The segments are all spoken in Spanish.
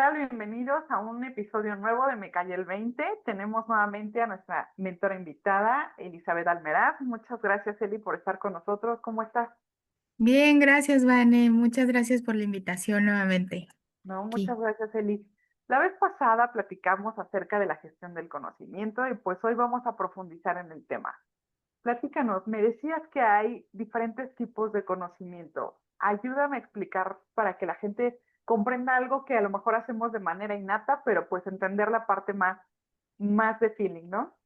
Tal? Bienvenidos a un episodio nuevo de Me Calle el 20. Tenemos nuevamente a nuestra mentora invitada, Elizabeth Almeraz. Muchas gracias, Eli, por estar con nosotros. ¿Cómo estás? Bien, gracias, Vane. Muchas gracias por la invitación nuevamente. No, Aquí. muchas gracias, Eli. La vez pasada platicamos acerca de la gestión del conocimiento y pues hoy vamos a profundizar en el tema. Platícanos, me decías que hay diferentes tipos de conocimiento. Ayúdame a explicar para que la gente comprenda algo que a lo mejor hacemos de manera innata, pero pues entender la parte más de feeling, ¿no?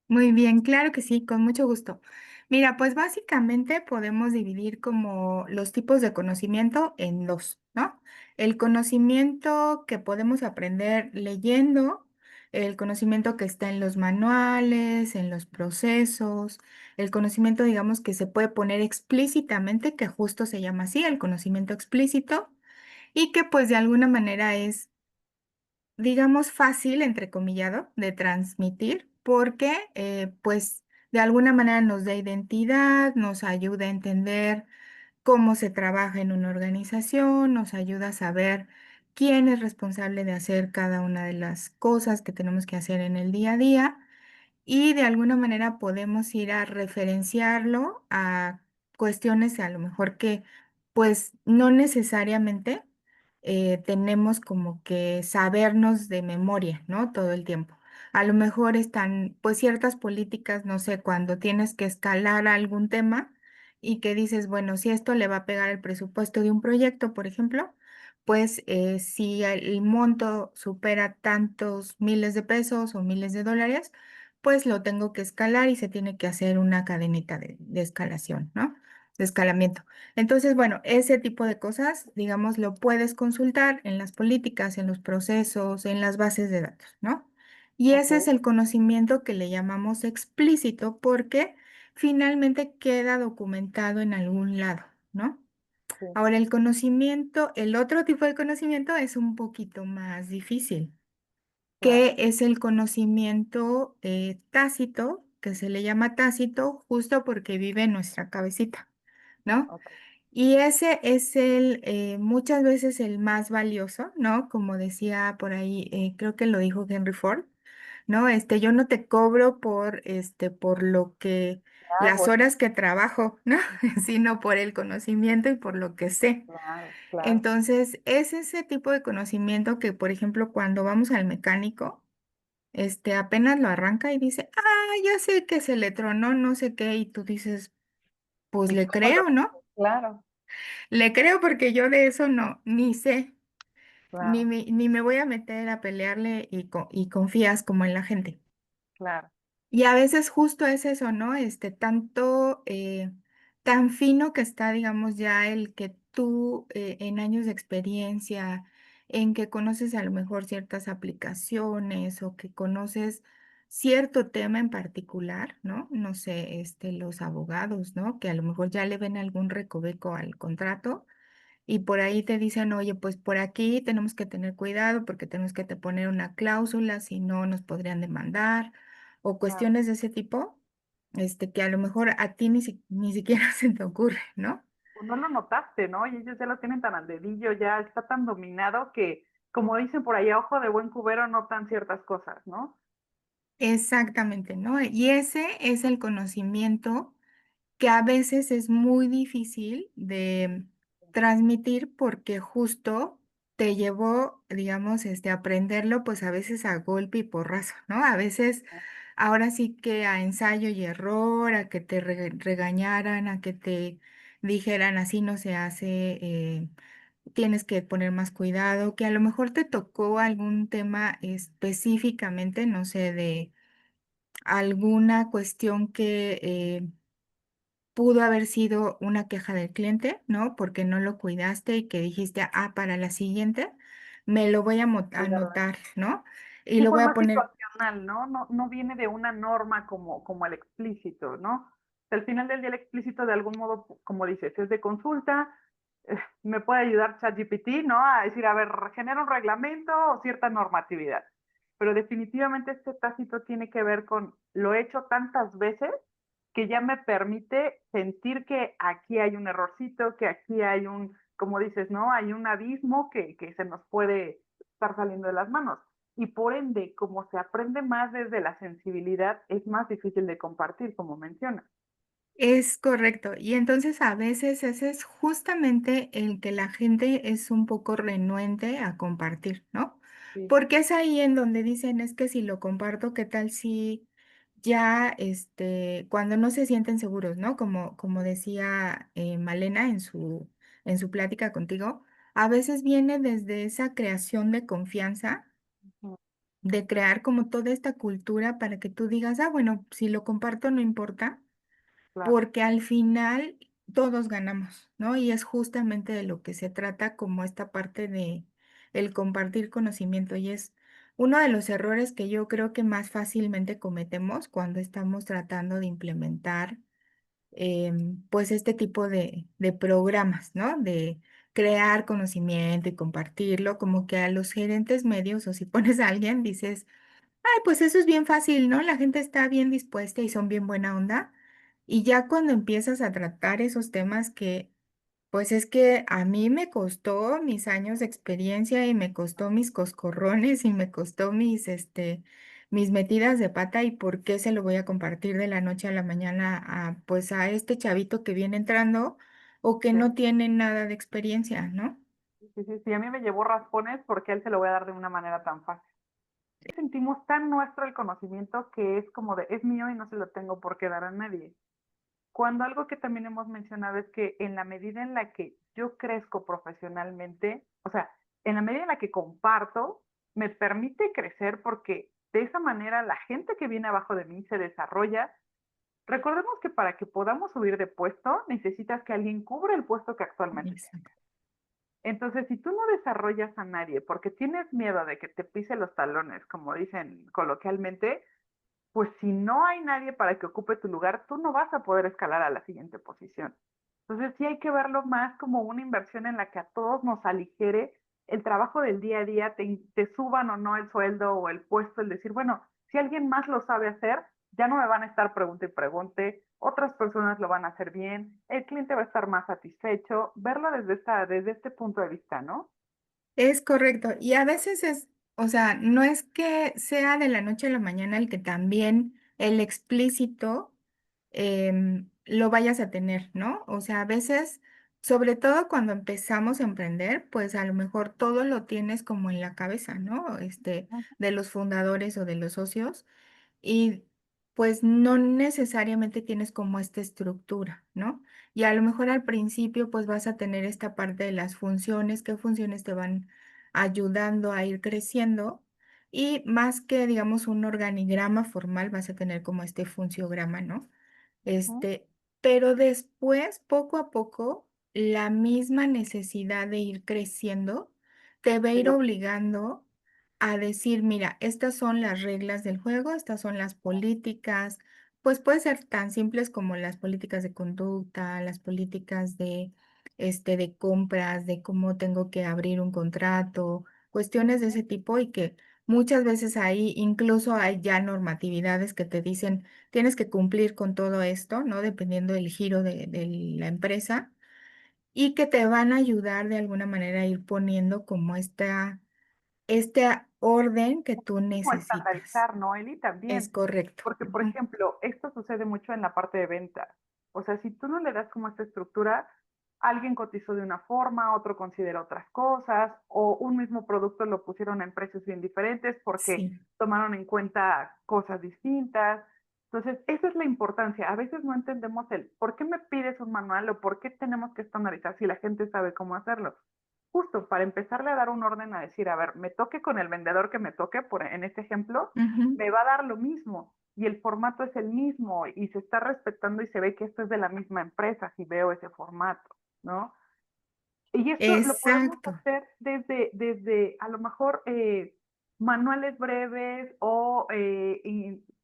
Muy bien, claro que sí, con mucho gusto. Mira, pues básicamente podemos dividir como los tipos de conocimiento en dos, ¿no? El conocimiento que podemos aprender leyendo, el conocimiento que está en los manuales, en los procesos, el conocimiento, digamos, que se puede poner explícitamente, que justo se llama así, el conocimiento explícito, y que pues de alguna manera es digamos, fácil, entrecomillado, de transmitir, porque pues de alguna manera nos da identidad, nos ayuda a entender cómo se trabaja en una organización, nos ayuda a saber quién es responsable de hacer cada una de las cosas que tenemos que hacer en el día a día y de alguna manera podemos ir a referenciarlo a cuestiones a lo mejor que pues no necesariamente tenemos como que sabernos de memoria, ¿no? Todo el tiempo. A lo mejor están pues ciertas políticas, no sé, cuando tienes que escalar algún tema y que dices, bueno, si esto le va a pegar el presupuesto de un proyecto, por ejemplo, pues si el monto supera tantos miles de pesos o miles de dólares, pues lo tengo que escalar y se tiene que hacer una cadenita de escalación, ¿no? De escalamiento. Entonces, bueno, ese tipo de cosas, digamos, lo puedes consultar en las políticas, en los procesos, en las bases de datos, ¿no? Y Ok, ese es el conocimiento que le llamamos explícito porque finalmente queda documentado en algún lado, ¿no? sí, Ahora, el conocimiento, el otro tipo de conocimiento es un poquito más difícil, claro. que es el conocimiento tácito, que se le llama tácito justo porque vive en nuestra cabecita, ¿no? Ok. Y ese es muchas veces el más valioso, ¿no? Como decía por ahí, creo que lo dijo Henry Ford, ¿no? Yo no te cobro por lo que, las Hago, horas que trabajo, ¿no? Sino por el conocimiento y por lo que sé. claro, claro. Entonces, es ese tipo de conocimiento que, por ejemplo, cuando vamos al mecánico, apenas lo arranca y dice, ah, ya sé que se le tronó, no sé qué, y tú dices, pues ¿Y le cómo lo creo, ¿no? supe? Claro, Le creo porque yo de eso no, ni sé, claro, ni me voy a meter a pelearle y confías como en la gente. claro. Y a veces justo es eso, ¿no? Tanto, tan fino que está, digamos, ya el que tú en años de experiencia, en que conoces a lo mejor ciertas aplicaciones o que conoces cierto tema en particular, ¿no? No sé, los abogados, ¿no? Que a lo mejor ya le ven algún recoveco al contrato y por ahí te dicen, oye, pues por aquí tenemos que tener cuidado porque tenemos que te poner una cláusula, si no nos podrían demandar, o Claro. cuestiones de ese tipo, que a lo mejor a ti ni siquiera se te ocurre, ¿no? Pues no lo notaste, ¿no? Y ellos ya lo tienen tan al dedillo, ya está tan dominado que, como dicen por ahí, a ojo de buen cubero notan ciertas cosas, ¿no? Exactamente, ¿no? Y ese es el conocimiento que a veces es muy difícil de transmitir porque justo te llevó, digamos, a aprenderlo, pues a veces a golpe y porrazo, ¿no? A veces, ahora sí que a ensayo y error, a que te regañaran, a que te dijeran así no se hace, tienes que poner más cuidado, que a lo mejor te tocó algún tema específicamente, no sé, de alguna cuestión que pudo haber sido una queja del cliente, ¿no? Porque no lo cuidaste y que dijiste, ah, para la siguiente me lo voy a Cuidarlo. anotar, ¿no? Y Sí, lo fue voy a más poner. situacional, ¿no? No viene de una norma como el explícito, ¿no? Al final del día el explícito de algún modo, como dices, es de consulta, me puede ayudar ChatGPT, ¿no? A decir, a ver, genera un reglamento o cierta normatividad. Pero definitivamente este tácito tiene que ver con lo he hecho tantas veces que ya me permite sentir que aquí hay un errorcito, que aquí hay un, como dices, ¿no? Hay un abismo que se nos puede estar saliendo de las manos. Y por ende, como se aprende más desde la sensibilidad, es más difícil de compartir, como mencionas. Es correcto. Y entonces a veces ese es justamente el que la gente es un poco renuente a compartir, ¿no? Sí. Porque es ahí en donde dicen, es que si lo comparto, ¿qué tal si ya, cuando no se sienten seguros, ¿no? Como decía Malena en su plática contigo, a veces viene desde esa creación de confianza, Ujú, de crear como toda esta cultura para que tú digas, ah, bueno, si lo comparto no importa claro. porque al final todos ganamos, ¿no? Y es justamente de lo que se trata como esta parte de el compartir conocimiento y es uno de los errores que yo creo que más fácilmente cometemos cuando estamos tratando de implementar pues este tipo de programas, ¿no? De crear conocimiento y compartirlo, como que a los gerentes medios o si pones a alguien dices, ay, pues eso es bien fácil, ¿no? La gente está bien dispuesta y son bien buena onda. Y ya cuando empiezas a tratar esos temas que, pues es que a mí me costó mis años de experiencia y me costó mis coscorrones y me costó mis metidas de pata y por qué se lo voy a compartir de la noche a la mañana a, pues a este chavito que viene entrando o que Sí, no tiene nada de experiencia, ¿no? sí, sí, sí, a mí me llevó raspones porque a él se lo voy a dar de una manera tan fácil. Sentimos tan nuestro el conocimiento que es como de, es mío y no se lo tengo por qué dar a nadie. Cuando algo que también hemos mencionado es que en la medida en la que yo crezco profesionalmente, o sea, en la medida en la que comparto, me permite crecer porque de esa manera la gente que viene abajo de mí se desarrolla. Recordemos que para que podamos subir de puesto, necesitas que alguien cubra el puesto que actualmente Exacto. entonces, si tú no desarrollas a nadie porque tienes miedo de que te pise los talones, como dicen coloquialmente, pues si no hay nadie para que ocupe tu lugar, tú no vas a poder escalar a la siguiente posición. Entonces, sí hay que verlo más como una inversión en la que a todos nos aligere el trabajo del día a día, te suban o no el sueldo o el puesto, el decir, bueno, si alguien más lo sabe hacer, ya no me van a estar pregunte y pregunte, otras personas lo van a hacer bien, el cliente va a estar más satisfecho, verlo desde este punto de vista, ¿no? Es correcto. Y a veces es, o sea, no es que sea de la noche a la mañana el que también el explícito lo vayas a tener, ¿no? O sea, a veces, sobre todo cuando empezamos a emprender, pues a lo mejor todo lo tienes como en la cabeza, ¿no? De los fundadores o de los socios. Y pues no necesariamente tienes como esta estructura, ¿no? Y a lo mejor al principio pues vas a tener esta parte de las funciones, qué funciones te van ayudando a ir creciendo y más que digamos un organigrama formal vas a tener como este funciograma, ¿no? Ujú. Este, pero después, poco a poco, la misma necesidad de ir creciendo te va a Te ir lo obligando a decir, mira, estas son las reglas del juego, estas son las políticas, pues puede ser tan simples como las políticas de conducta, las políticas de compras, de cómo tengo que abrir un contrato, cuestiones de ese tipo y que muchas veces ahí incluso hay ya normatividades que te dicen tienes que cumplir con todo esto, ¿no? Dependiendo del giro de la empresa y que te van a ayudar de alguna manera a ir poniendo como este orden que tú como necesitas. estandarizar, ¿no, Eli? Es También, correcto. porque, por Ujú. ejemplo, esto sucede mucho en la parte de ventas. O sea, si tú no le das como esta estructura, alguien cotizó de una forma, otro considera otras cosas, o un mismo producto lo pusieron en precios bien diferentes porque Sí. tomaron en cuenta cosas distintas. Entonces, esa es la importancia. A veces no entendemos el por qué me pides un manual o por qué tenemos que estandarizar si la gente sabe cómo hacerlo justo para empezarle a dar un orden a decir, a ver, me toque con el vendedor que me toque, en este ejemplo, Ujú. me va a dar lo mismo y el formato es el mismo y se está respetando y se ve que esto es de la misma empresa si veo ese formato, ¿no? Y esto lo podemos Exacto. hacer desde a lo mejor manuales breves o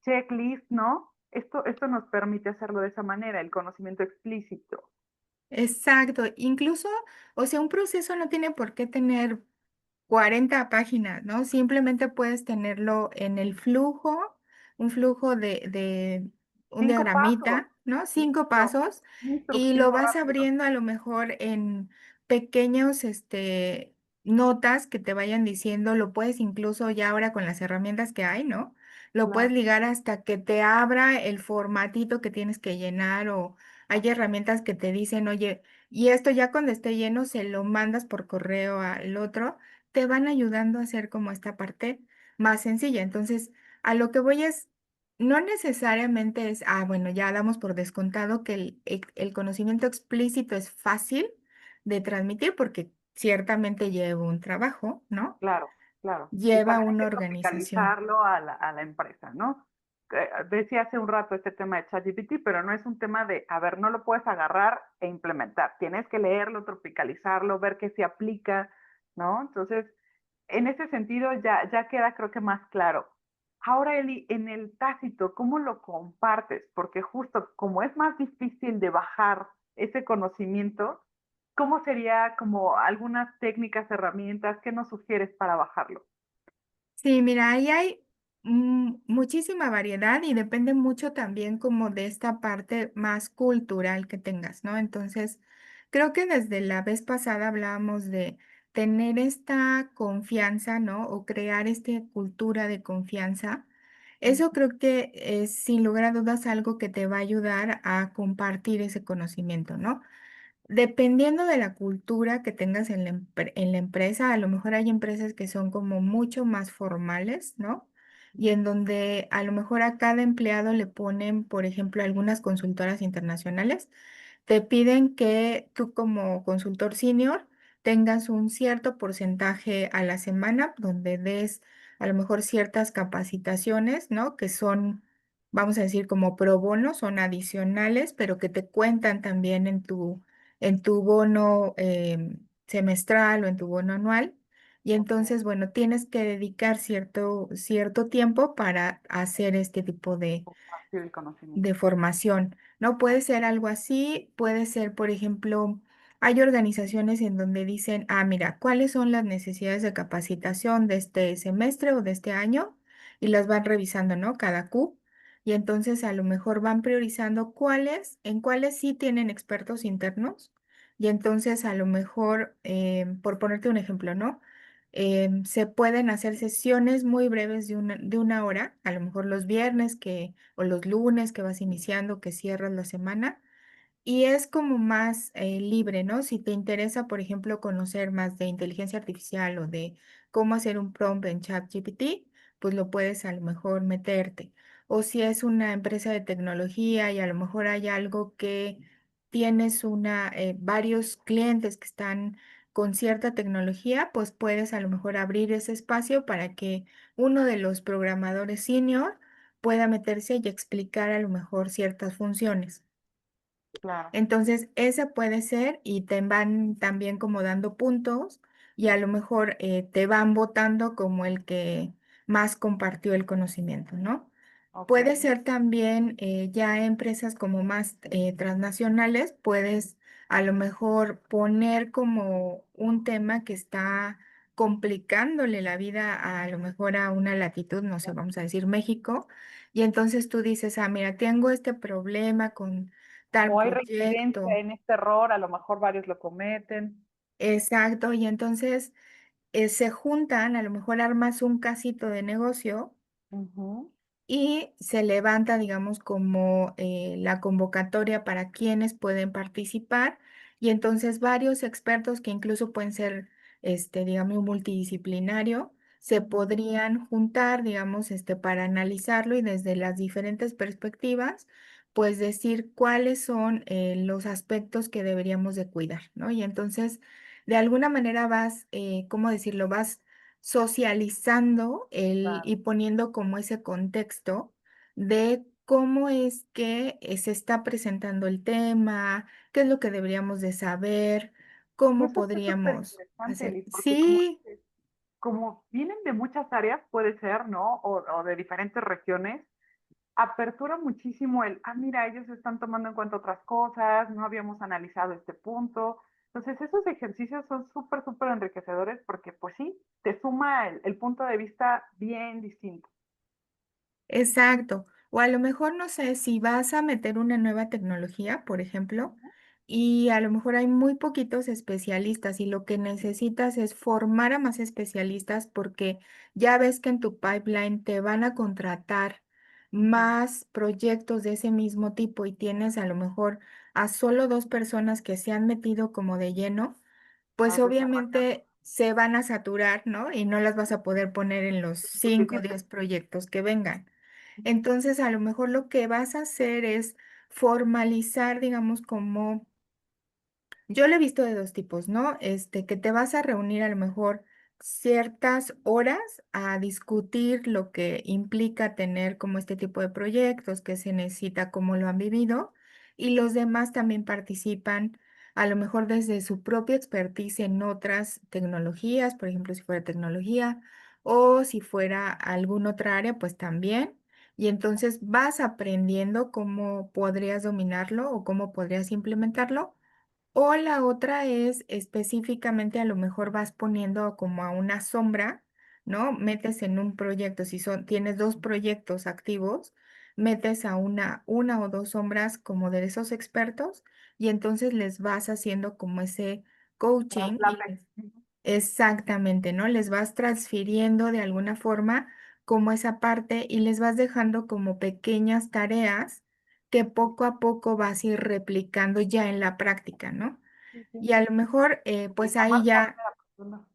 checklist, ¿no? Esto nos permite hacerlo de esa manera, el conocimiento explícito. Exacto. Incluso, o sea, un proceso no tiene por qué tener 40 páginas, ¿no? Simplemente puedes tenerlo en el flujo, un flujo de un 5 pasos, diagramita, ¿no? Cinco listo, pasos un y lo instructivo vas rápido. abriendo a lo mejor en pequeños, notas que te vayan diciendo, lo puedes incluso ya ahora con las herramientas que hay, ¿no? Lo puedes Claro, ligar hasta que te abra el formatito que tienes que llenar o hay herramientas que te dicen, oye, y esto ya cuando esté lleno se lo mandas por correo al otro, te van ayudando a hacer como esta parte más sencilla. Entonces, a lo que voy es, no necesariamente es, bueno, ya damos por descontado que el conocimiento explícito es fácil de transmitir porque ciertamente lleva un trabajo, ¿no? claro, claro. Y Lleva también hay una que organización. tropicalizarlo a la empresa, ¿no? Decía hace un rato este tema de ChatGPT, pero no es un tema de, a ver, no lo puedes agarrar e implementar. Tienes que leerlo, tropicalizarlo, ver qué se aplica, ¿no? Entonces, en ese sentido ya queda creo que más claro. Ahora, Eli, en el tácito, ¿cómo lo compartes? Porque justo como es más difícil de bajar ese conocimiento, ¿cómo sería como algunas técnicas, herramientas que nos sugieres para bajarlo? Sí, mira, ahí hay muchísima variedad y depende mucho también como de esta parte más cultural que tengas, ¿no? Entonces, creo que desde la vez pasada hablábamos de tener esta confianza, ¿no? O crear esta cultura de confianza. Eso Ujú, creo que es sin lugar a dudas algo que te va a ayudar a compartir ese conocimiento, ¿no? Dependiendo de la cultura que tengas en en la empresa, a lo mejor hay empresas que son como mucho más formales, ¿no? Y en donde a lo mejor a cada empleado le ponen, por ejemplo, algunas consultoras internacionales te piden que tú como consultor senior tengas un cierto porcentaje a la semana donde des a lo mejor ciertas capacitaciones, ¿no? Que son, vamos a decir, como pro bono, son adicionales, pero que te cuentan también en tu bono semestral o en tu bono anual. Y ok, entonces, bueno, tienes que dedicar cierto tiempo para hacer este tipo compartir el conocimiento. de formación, ¿no? Ok, Puede ser algo así, puede ser, por ejemplo, hay organizaciones en donde dicen, mira, ¿cuáles son las necesidades de capacitación de este semestre o de este año? Y las van revisando, ¿no? Cada Q. Y entonces a lo mejor van priorizando en cuáles sí tienen expertos internos. Y entonces a lo mejor, por ponerte un ejemplo, ¿no? Se pueden hacer sesiones muy breves de una hora, a lo mejor los viernes o los lunes que vas iniciando, que cierras la semana, y es como más libre, ¿no? Si te interesa, por ejemplo, conocer más de inteligencia artificial o de cómo hacer un prompt en ChatGPT, pues lo puedes a lo mejor meterte. O si es una empresa de tecnología y a lo mejor hay algo que tienes varios clientes que están con cierta tecnología, pues puedes a lo mejor abrir ese espacio para que uno de los programadores senior pueda meterse y explicar a lo mejor ciertas funciones. claro, Entonces, ese puede ser y te van también como dando puntos y a lo mejor te van votando como el que más compartió el conocimiento, ¿no? ok, Puede ser también ya empresas como más transnacionales, puedes a lo mejor poner como un tema que está complicándole la vida a lo mejor a una latitud, no sé, vamos a decir México, y entonces tú dices, mira, tengo este problema con tal o hay reincidencia proyecto, en este error, a lo mejor varios lo cometen. exacto, y entonces se juntan, a lo mejor armas un casito de negocio Ujú, y se levanta, digamos, como la convocatoria para quienes pueden participar y entonces varios expertos que incluso pueden ser, digamos, multidisciplinario, se ujú, podrían juntar, digamos, para analizarlo y desde las diferentes perspectivas, pues decir cuáles son los aspectos que deberíamos de cuidar, ¿no? Y entonces, de alguna manera vas, ¿cómo decirlo? Vas socializando claro. y poniendo como ese contexto de cómo es que se está presentando el tema, qué es lo que deberíamos de saber, Y cómo eso está súper podríamos interesante, hacer. Eli, porque Sí, como vienen de muchas áreas, puede ser, ¿no? O de diferentes regiones, apertura muchísimo mira, ellos están tomando en cuenta otras cosas, no habíamos analizado este punto. Entonces, esos ejercicios son súper, súper enriquecedores porque, pues sí, te suma el punto de vista bien distinto. exacto. O a lo mejor no sé si vas a meter una nueva tecnología, por ejemplo. y a lo mejor hay muy poquitos especialistas y lo que necesitas es formar a más especialistas porque ya ves que en tu pipeline te van a contratar Ujú. más proyectos de ese mismo tipo y tienes a lo mejor a solo 2 personas que se han metido como de lleno, A pues desarrollarlo. obviamente se van a saturar, ¿no? Y no las vas a poder poner en los 5 o Suficiente. 10 proyectos que vengan. Entonces, a lo mejor lo que vas a hacer es formalizar, digamos, como yo lo he visto de 2 tipos, ¿no? Que te vas a reunir a lo mejor ciertas horas a discutir lo que implica tener como este tipo de proyectos, qué se necesita, cómo lo han vivido, y los demás también participan a lo mejor desde su propia expertise en otras tecnologías, por ejemplo, si fuera tecnología o si fuera alguna otra área, pues también. Y entonces vas aprendiendo cómo podrías dominarlo o cómo podrías implementarlo o la otra es específicamente a lo mejor vas poniendo como a una sombra, ¿no? Metes en un proyecto, si tienes 2 proyectos activos, metes a una o 2 sombras como de esos expertos y entonces les vas haciendo como ese coaching y Traslape. Ujú. exactamente, ¿no? Les vas transfiriendo de alguna forma como esa parte y les vas dejando como pequeñas tareas que poco a poco vas a ir replicando ya en la práctica, ¿no? Sí, sí. Y a lo mejor, Y pues ahí tomar parte ya de la persona.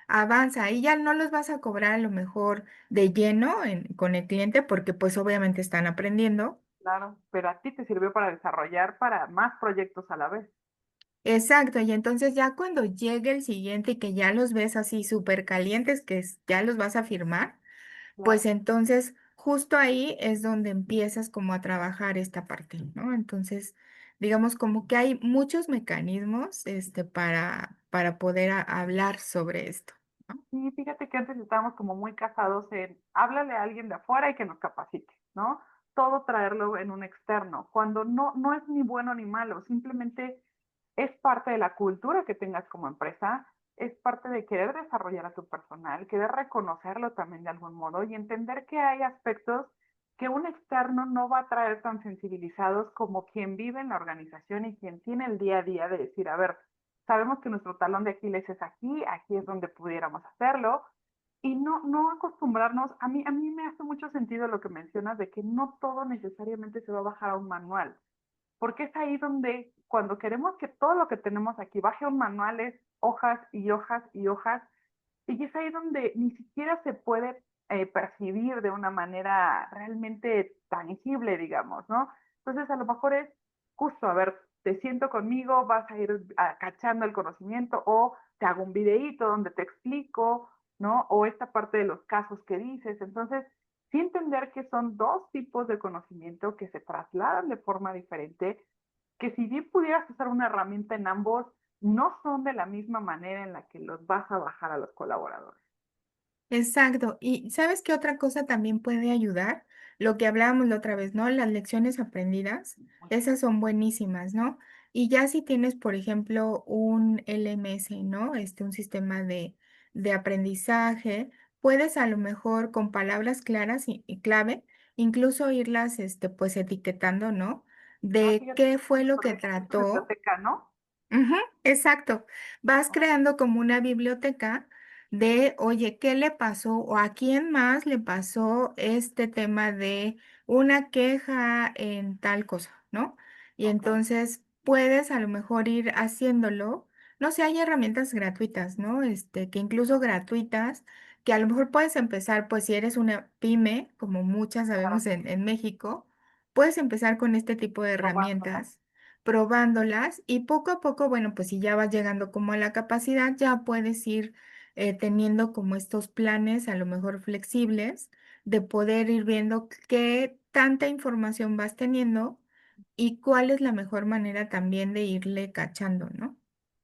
avanza, ahí ya no los vas a cobrar a lo mejor de lleno con el cliente porque pues obviamente están aprendiendo. Claro, pero a ti te sirvió para desarrollar para más proyectos a la vez. Exacto, y entonces ya cuando llegue el siguiente y que ya los ves así súper calientes, que ya los vas a firmar. Pues Claro. entonces, justo ahí es donde empiezas como a trabajar esta parte, ¿no? Entonces, digamos como que hay muchos mecanismos, para poder hablar sobre esto, ¿no? Sí, fíjate que antes estábamos como muy casados en háblale a alguien de afuera y que nos capacite, ¿no? Todo traerlo en un externo, cuando no es ni bueno ni malo, simplemente es parte de la cultura que tengas como empresa, es parte de querer desarrollar a tu personal, querer reconocerlo también de algún modo y entender que hay aspectos que un externo no va a traer tan sensibilizados como quien vive en la organización y quien tiene el día a día de decir, a ver, sabemos que nuestro talón de Aquiles es aquí, aquí es donde pudiéramos hacerlo, y no acostumbrarnos, a mí me hace mucho sentido lo que mencionas de que no todo necesariamente se va a bajar a un manual, porque es ahí donde cuando queremos que todo lo que tenemos aquí baje a un manual es hojas y hojas y hojas, y es ahí donde ni siquiera se puede percibir de una manera realmente tangible, digamos, ¿no? Entonces, a lo mejor es justo, a ver, te siento conmigo, vas a ir cachando el conocimiento o te hago un videíto donde te explico, ¿no? O esta parte de los casos que dices. Entonces, sí entender que son 2 tipos de conocimiento que se trasladan de forma diferente, que si bien pudieras usar una herramienta en ambos, no son de la misma manera en la que los vas a bajar a los colaboradores. Exacto. Y ¿sabes qué otra cosa también puede ayudar? Lo que hablábamos la otra vez, ¿no? Las lecciones aprendidas, esas son buenísimas, ¿no? Y ya si tienes, por ejemplo, un LMS, ¿no? Un sistema de aprendizaje, puedes a lo mejor con palabras claras y clave, incluso irlas, pues etiquetando, ¿no? Ah, De fíjate, qué fue lo que es tu trató. biblioteca, ¿no? Ujú, exacto. Vas Oh, creando como una biblioteca de, oye, ¿qué le pasó o a quién más le pasó este tema de una queja en tal cosa, ¿no? Y ok, entonces puedes a lo mejor ir haciéndolo. No sé, hay herramientas gratuitas, ¿no? Que incluso gratuitas, que a lo mejor puedes empezar, pues si eres una pyme, como muchas claro, sabemos en México, puedes empezar con este tipo de probándola. herramientas probándolas y poco a poco, bueno, pues si ya vas llegando como a la capacidad, ya puedes ir teniendo como estos planes a lo mejor flexibles de poder ir viendo qué tanta información vas teniendo y cuál es la mejor manera también de irle cachando, ¿no?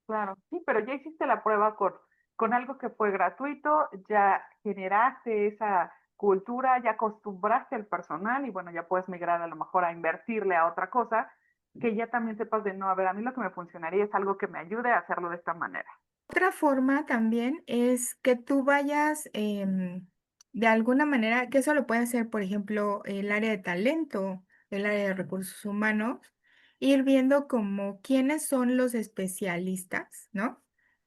Claro, sí, pero ya hiciste la prueba con algo que fue gratuito, ya generaste esa cultura, ya acostumbraste al personal y bueno, ya puedes migrar a lo mejor a invertirle a otra cosa, que ya también sepas de no, a ver, a mí lo que me funcionaría es algo que me ayude a hacerlo de esta manera. Otra forma también es que tú vayas de alguna manera, que eso lo puede hacer, por ejemplo, el área de talento, el área de recursos humanos, ir viendo como quiénes son los especialistas, ¿no?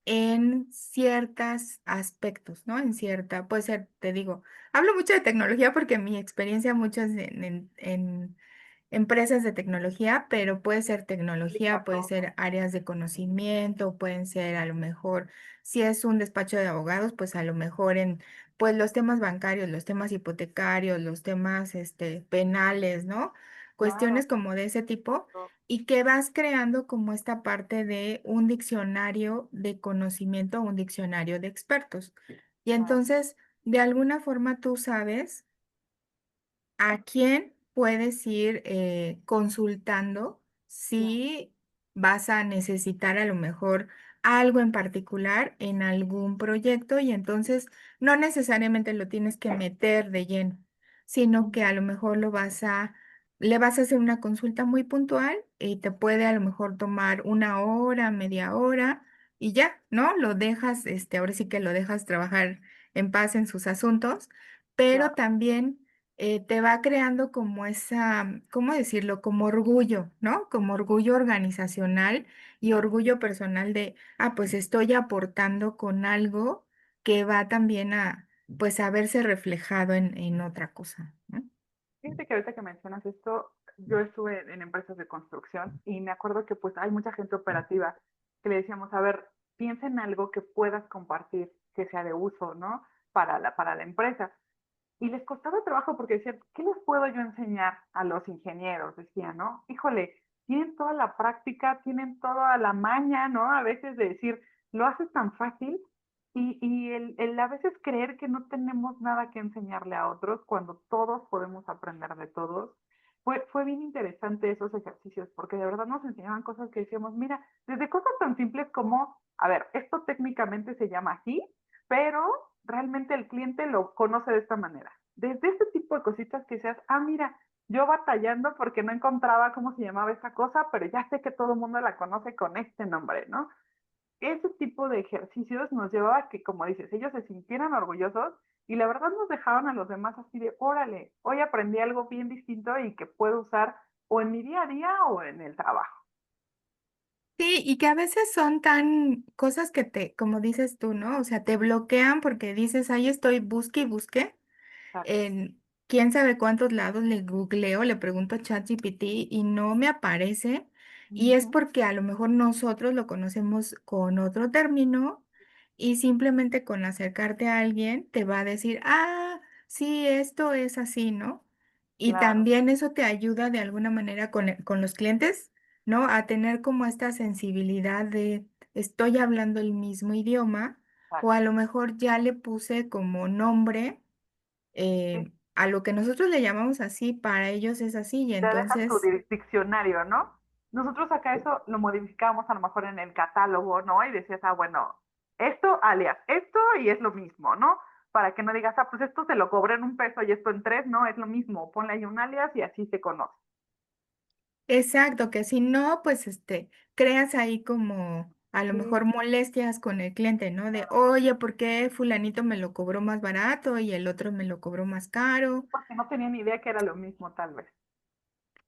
En ciertos aspectos, ¿no? En cierta, puede ser, te digo, hablo mucho de tecnología porque mi experiencia mucho es en empresas de tecnología, pero puede ser tecnología, Aplica puede todo. ser áreas de conocimiento, pueden ser a lo mejor, si es un despacho de abogados, pues a lo mejor en pues los temas bancarios, los temas hipotecarios, los temas penales, ¿no? Claro, Cuestiones como de ese tipo todo. y que vas creando como esta parte de un diccionario de conocimiento, un diccionario de expertos. Y Claro, entonces, de alguna forma tú sabes a quién puedes ir consultando claro. si vas a necesitar a lo mejor algo en particular en algún proyecto y entonces no necesariamente lo tienes que meter de lleno, sino que Ujú. a lo mejor le vas a hacer una consulta muy puntual y te puede a lo mejor tomar una hora, media hora y ya, ¿no? Lo dejas, ahora sí que lo dejas trabajar en paz en sus asuntos, pero Claro. también te va creando como esa, ¿cómo decirlo? Como orgullo, ¿no? Como orgullo organizacional y orgullo personal de, pues estoy aportando con algo que va también pues, a verse reflejado en otra cosa, ¿no? Fíjate que ahorita que mencionas esto, yo estuve en empresas de construcción y me acuerdo que pues hay mucha gente operativa que le decíamos, a ver, piensa en algo que puedas compartir, que sea de uso, ¿no? Para la empresa. Y les costaba trabajo porque decían, ¿qué les puedo yo enseñar a los ingenieros? Decía, ¿no? Híjole, tienen toda la práctica, tienen toda la maña, ¿no? A veces de decir, lo haces tan fácil y el a veces creer que no tenemos nada que enseñarle a otros cuando todos podemos aprender de todos. Fue bien interesante esos ejercicios porque de verdad nos enseñaban cosas que decíamos, mira, desde cosas tan simples como, a ver, esto técnicamente se llama así, pero realmente el cliente lo conoce de esta manera. Desde este tipo de cositas que seas, mira, yo batallando porque no encontraba cómo se llamaba esa cosa, pero ya sé que todo el mundo la conoce con este nombre, ¿no? Ese tipo de ejercicios nos llevaba a que, como dices, ellos se sintieran orgullosos y la verdad nos dejaban a los demás así de, órale, hoy aprendí algo bien distinto y que puedo usar o en mi día a día o en el trabajo. Sí, y que a veces son tan cosas que como dices tú, ¿no? O sea, te bloquean porque dices, ahí estoy, busque y busque. Exacto. En quién sabe cuántos lados le googleo, le pregunto a ChatGPT y no me aparece. Y es Ujú. porque a lo mejor nosotros lo conocemos con otro término y simplemente con acercarte a alguien te va a decir, sí, esto es así, ¿no? Y Claro, también eso te ayuda de alguna manera con los clientes, ¿no? A tener como esta sensibilidad de estoy hablando el mismo idioma o a exacto. lo mejor ya le puse como nombre Sí. a lo que nosotros le llamamos así, para ellos es así, y Ya dejas tu entonces, diccionario, ¿no? Nosotros acá eso lo modificábamos a lo mejor en el catálogo, ¿no? Y decías, bueno, esto alias esto y es lo mismo, ¿no? Para que no digas, pues esto se lo cobré en 1 peso y esto en 3, no, es lo mismo, ponle ahí un alias y así se conoce. exacto, que si no, pues creas ahí como a lo Sí, mejor molestias con el cliente, ¿no? De, oye, ¿por qué fulanito me lo cobró más barato y el otro me lo cobró más caro? porque no tenía ni idea que era lo mismo, tal vez.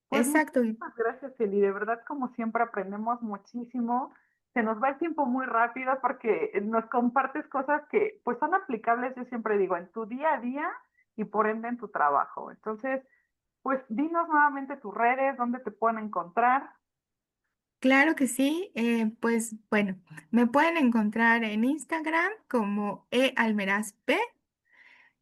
Pues Exacto, y muchísimas gracias, Eli. De verdad, como siempre, aprendemos muchísimo. Se nos va el tiempo muy rápido porque nos compartes cosas que pues son aplicables, yo siempre digo, en tu día a día y por ende en tu trabajo. Entonces, pues dinos nuevamente tus redes, dónde te pueden encontrar. claro que sí, pues bueno, me pueden encontrar en Instagram como ealmerazp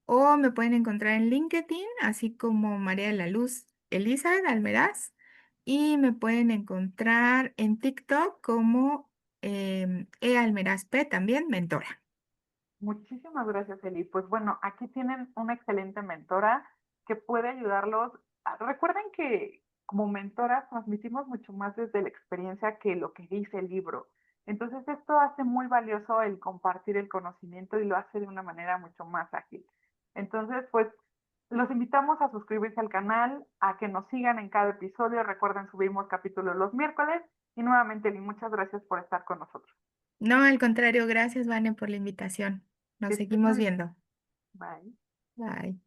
o me pueden encontrar en LinkedIn, así como María de la Luz Elizabeth Almeraz. Y me pueden encontrar en TikTok como Almeraz P, también mentora. Muchísimas gracias, Eli. Pues bueno, aquí tienen una excelente mentora que puede ayudarlos. Recuerden que como mentoras transmitimos mucho más desde la experiencia que lo que dice el libro. Entonces esto hace muy valioso el compartir el conocimiento y lo hace de una manera mucho más ágil. Entonces, pues los invitamos a suscribirse al canal, a que nos sigan en cada episodio. Recuerden, subimos capítulos los miércoles. Y nuevamente, Eli, muchas gracias por estar con nosotros. No, al contrario, gracias, Vane, por la invitación. Que Nos estés muy seguimos bien. viendo. Bye. Bye.